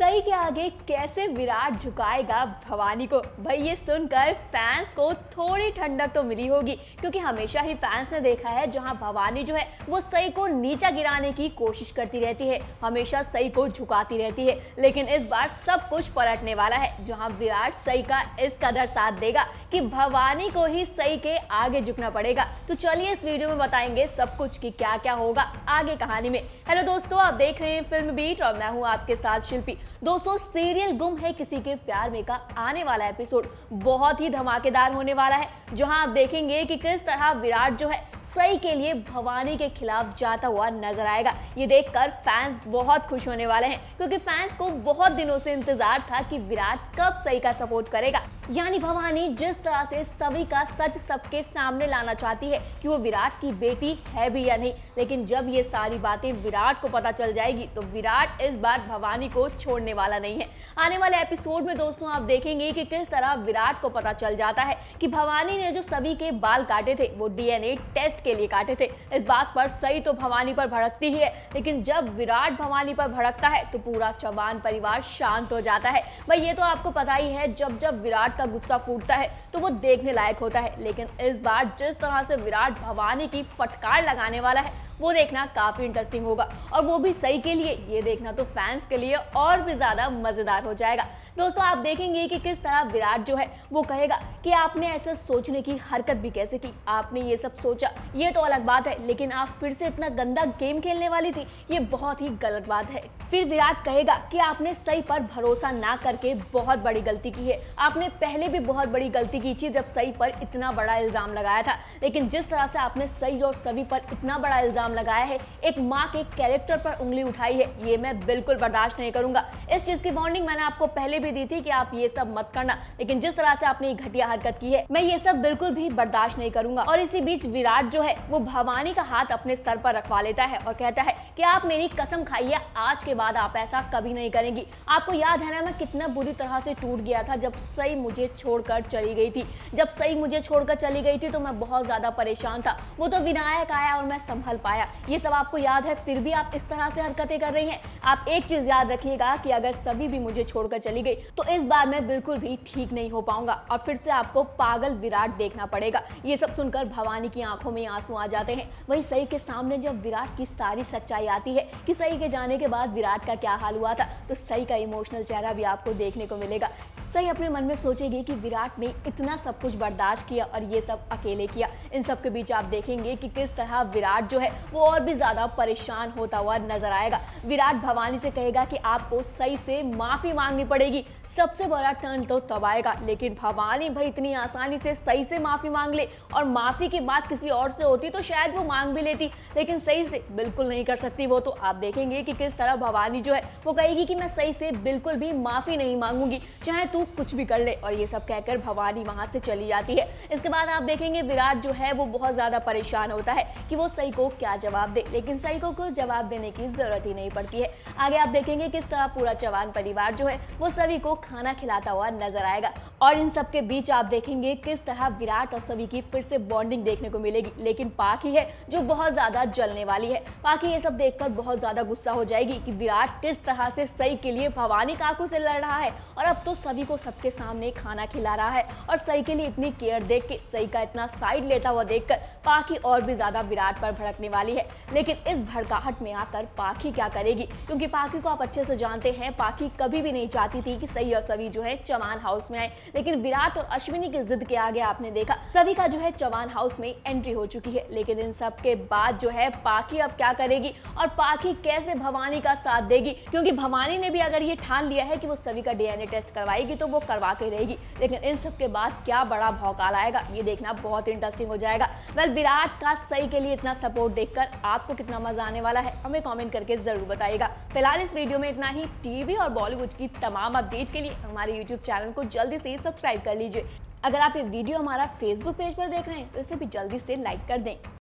सही के आगे कैसे विराट झुकाएगा भवानी को। भाई ये सुनकर फैंस को थोड़ी ठंडक तो मिली होगी, क्योंकि हमेशा ही फैंस ने देखा है जहां भवानी जो है वो सई को नीचा गिराने की कोशिश करती रहती है, हमेशा सई को झुकाती रहती है। लेकिन इस बार सब कुछ पलटने वाला है, जहां विराट सई का इस कदर साथ देगा कि भवानी को ही सई के आगे झुकना पड़ेगा। तो चलिए इस वीडियो में बताएंगे सब कुछ कि क्या क्या होगा आगे कहानी में। हेलो दोस्तों, आप देख रहे हैं फिल्म बीट और मैं हूं आपके साथ शिल्पी। दोस्तों, सीरियल गुम है किसी के प्यार में का आने वाला एपिसोड बहुत ही धमाकेदार होने वाला है, जहां आप देखेंगे कि किस तरह विराट जो है सई के लिए भवानी के खिलाफ जाता हुआ नजर आएगा। ये देखकर फैंस बहुत खुश होने वाले हैं, क्योंकि फैंस को बहुत दिनों से इंतजार था कि विराट कब सई का सपोर्ट करेगा। यानी भवानी जिस तरह से सभी का सच सबके सामने लाना चाहती है कि वो विराट की बेटी है भी या नहीं, लेकिन जब ये सारी बातें विराट को पता चल जाएगी तो विराट इस बार भवानी को छोड़ने वाला नहीं है। आने वाले एपिसोड में दोस्तों आप देखेंगे कि किस तरह विराट को पता चल जाता है कि भवानी ने जो सभी के बाल काटे थे वो डीएनए टेस्ट के लिए काटे थे। इस बात पर सई तो भवानी पर भड़कती ही है, लेकिन जब विराट भवानी पर भड़कता है तो पूरा चौहान परिवार शांत हो जाता है। भाई ये तो आपको पता ही है, जब जब विराट का गुस्सा फूटता है तो वो देखने लायक होता है। लेकिन इस बार जिस तरह से विराट भवानी की फटकार लगाने वाला है वो देखना काफी इंटरेस्टिंग होगा, और वो भी सही के लिए। ये देखना तो फैंस के लिए और भी ज्यादा मजेदार हो जाएगा। दोस्तों आप देखेंगे कि किस तरह विराट जो है वो कहेगा कि आपने ऐसा सोचने की हरकत भी कैसे की, आपने ये सब सोचा, ये तो अलग बात है, लेकिन आप फिर से इतना गंदा गेम खेलने वाली थी, ये बहुत ही गलत बात है। फिर विराट कहेगा कि आपने सई पर भरोसा ना करके बहुत बड़ी गलती की है, आपने पहले भी बहुत बड़ी गलती की थी जब सई पर इतना बड़ा इल्जाम लगाया था, लेकिन जिस तरह से आपने सई और सभी पर इतना बड़ा इल्जाम लगाया है, एक माँ के कैरेक्टर पर उंगली उठाई है, ये मैं बिल्कुल बर्दाश्त नहीं करूंगा। इस चीज की वार्निंग मैंने आपको पहले भी दी थी कि आप ये सब मत करना, लेकिन जिस तरह से आपने घटिया हरकत की है मैं ये सब बिल्कुल भी बर्दाश्त नहीं करूंगा। और इसी बीच विराट जो है वो भवानी का हाथ अपने सर पर रखवा लेता है और कहता है कि आप मेरी कसम खाइए, आज के बाद आप ऐसा कभी नहीं करेंगी। आपको याद है ना मैं कितना बुरी तरह से टूट गया था जब सई मुझे छोड़कर चली गई थी। जब सई मुझे छोड़कर चली गई थी तो मैं बहुत ज्यादा परेशान था, वो तो विनायक आया और मैं संभल पाया। ये सब आपको याद है, फिर भी आप इस तरह से हरकतें कर रही हैं। आप एक चीज याद रखिएगा कि अगर सभी भी मुझे छोड़कर चली गई तो इस बार मैं बिल्कुल भी ठीक नहीं हो पाऊंगा और फिर से आपको पागल विराट देखना पड़ेगा। ये सब सुनकर भवानी की आंखों में आंसू आ जाते हैं। वहीं सई के सामने जब विराट की सारी सच्चाई आती है कि सई के जाने के बाद विराट का क्या हाल हुआ था, तो सई का इमोशनल चेहरा भी आपको देखने को मिलेगा। सई अपने मन में सोचेगी कि विराट ने इतना सब कुछ बर्दाश्त किया और ये सब अकेले किया। इन सब के बीच आप देखेंगे कि किस तरह विराट जो है वो और भी ज्यादा परेशान होता हुआ नजर आएगा। विराट भवानी से कहेगा कि आपको सई से माफी मांगनी पड़ेगी। सबसे बड़ा टर्न तो तब आएगा, लेकिन भवानी भाई इतनी आसानी से सई से माफी मांग ले, और माफी की बात किसी और से होती तो शायद वो मांग भी लेती, लेकिन सई से बिल्कुल नहीं कर सकती वो। तो आप देखेंगे कि किस तरह भवानी जो है वो कहेगी कि मैं सई से बिल्कुल भी माफी नहीं मांगूंगी, चाहे तू कुछ भी कर ले। और ये सब कहकर भवानी वहां से चली जाती है। इसके बाद आप देखेंगे विराट जो है वो बहुत ज्यादा परेशान होता है कि वो सई को क्या जवाब दे, लेकिन सई को कुछ जवाब देने की जरूरत ही नहीं पड़ती है। आगे आप देखेंगे किस तरह पूरा चौहान परिवार जो है वो सभी को खाना खिलाता हुआ नजर आएगा, और इन सब के बीच आप देखेंगे किस तरह विराट और सभी की फिर से बॉन्डिंग देखने को मिलेगी। लेकिन पाखी है जो बहुत ज्यादा जलने वाली है। पाखी ये सब देखकर बहुत ज्यादा गुस्सा हो जाएगी कि विराट किस तरह से सई के लिए भवानी काकू से लड़ रहा है, और अब तो सभी को सबके सामने खाना खिला रहा है, और सई के लिए इतनी केयर देख के, सई का इतना साइड लेता हुआ देखकर पाखी और भी ज्यादा विराट पर भड़कने वाली है। लेकिन इस भड़काहट में आकर पाखी क्या करेगी, क्योंकि पाखी को आप अच्छे से जानते हैं, पाखी कभी भी नहीं चाहती थी कि सई और सभी जो है चौहान हाउस में आए, लेकिन विराट और अश्विनी की जिद के आगे आपने देखा सभी का जो है चौहान हाउस में एंट्री हो चुकी है। लेकिन इन सब के बाद जो है पाखी अब क्या करेगी, और पाखी कैसे भवानी का साथ देगी, क्योंकि भवानी ने भी अगर ये ठान लिया है कि वो सभी का डीएनए टेस्ट करवाएगी तो वो करवा के रहेगी। लेकिन इन सब के बाद क्या बड़ा भौकाल आएगा, ये देखना बहुत इंटरेस्टिंग हो जाएगा। वेल, विराट का सई के लिए इतना सपोर्ट देखकर आपको कितना मजा आने वाला है हमें कमेंट करके जरूर बताइएगा। फिलहाल इस वीडियो में इतना ही। टीवी और बॉलीवुड की तमाम अपडेट के लिए हमारे यूट्यूब चैनल को जल्दी से सब्सक्राइब कर लीजिए। अगर आप ये वीडियो हमारा फेसबुक पेज पर देख रहे हैं तो इसे भी जल्दी से लाइक कर दें।